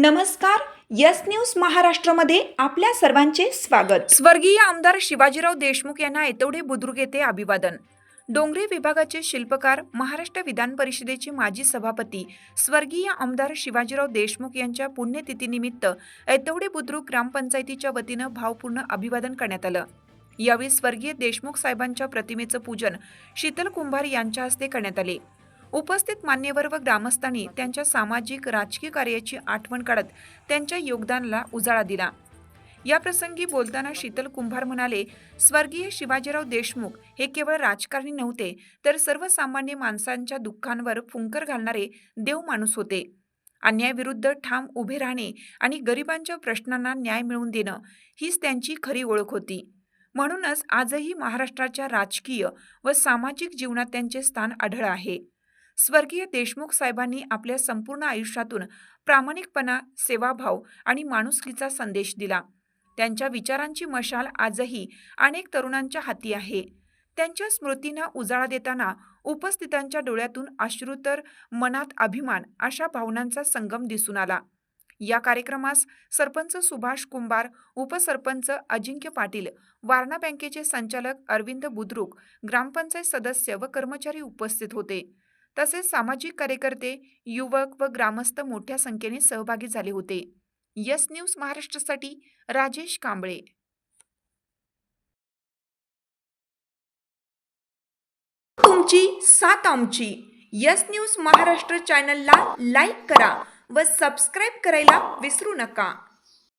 नमस्कार. Yes news महाराष्ट्रामध्ये आपल्या सर्वांचे स्वागत. स्वर्गीय आमदार शिवाजीराव देशमुख यांना येतवडे बुद्रुक येथे अभिवादन. डोंगरी विभागाचे शिल्पकार, महाराष्ट्र विधान परिषदेचे माजी सभापती स्वर्गीय आमदार शिवाजीराव देशमुख यांच्या पुण्यतिथीनिमित्त येतवडे बुद्रुक ग्रामपंचायतीच्या वतीनं भावपूर्ण अभिवादन करण्यात आलं. यावेळी स्वर्गीय देशमुख साहेबांच्या प्रतिमेचं पूजन शीतल कुंभार यांच्या हस्ते करण्यात आले. उपस्थित मान्यवर व ग्रामस्थांनी त्यांच्या सामाजिक राजकीय कार्याची आठवण काढत त्यांच्या योगदानाला उजाळा दिला. या प्रसंगी बोलताना शीतल कुंभार म्हणाले, स्वर्गीय शिवाजीराव देशमुख हे केवळ राजकारणी नव्हते, तर सर्वसामान्य माणसांच्या दुःखांवर फुंकर घालणारे देव माणूस होते. अन्यायाविरुद्ध ठाम उभे राहणे आणि गरिबांच्या प्रश्नांना न्याय मिळवून देणं हीच त्यांची खरी ओळख होती. म्हणूनच आजही महाराष्ट्राच्या राजकीय व सामाजिक जीवनात त्यांचे स्थान आढळ आहे. स्वर्गीय देशमुख साहेबांनी आपल्या संपूर्ण आयुष्यातून प्रामाणिकपणा, सेवाभाव आणि माणुसकीचा संदेश दिला. त्यांच्या विचारांची मशाल आजही अनेक तरुणांच्या हाती आहे. त्यांच्या स्मृतींना उजाळा देताना उपस्थितांच्या डोळ्यातून अश्रू तर मनात अभिमान अशा भावनांचा संगम दिसून आला. या कार्यक्रमास सरपंच सुभाष कुंभार, उपसरपंच अजिंक्य पाटील, वारणा बँकेचे संचालक अरविंद बुद्रुक, ग्रामपंचायत सदस्य व कर्मचारी उपस्थित होते. तसेच सामाजिक कार्यकर्ते, युवक व ग्रामस्थ मोठ्या संख्येने सहभागी झाले होते. यस न्यूज महाराष्ट्रासाठी राजेश कांबळे. तुमची साथ आमची. यस न्यूज महाराष्ट्र चॅनलला लाईक करा व सबस्क्राईब करायला विसरू नका.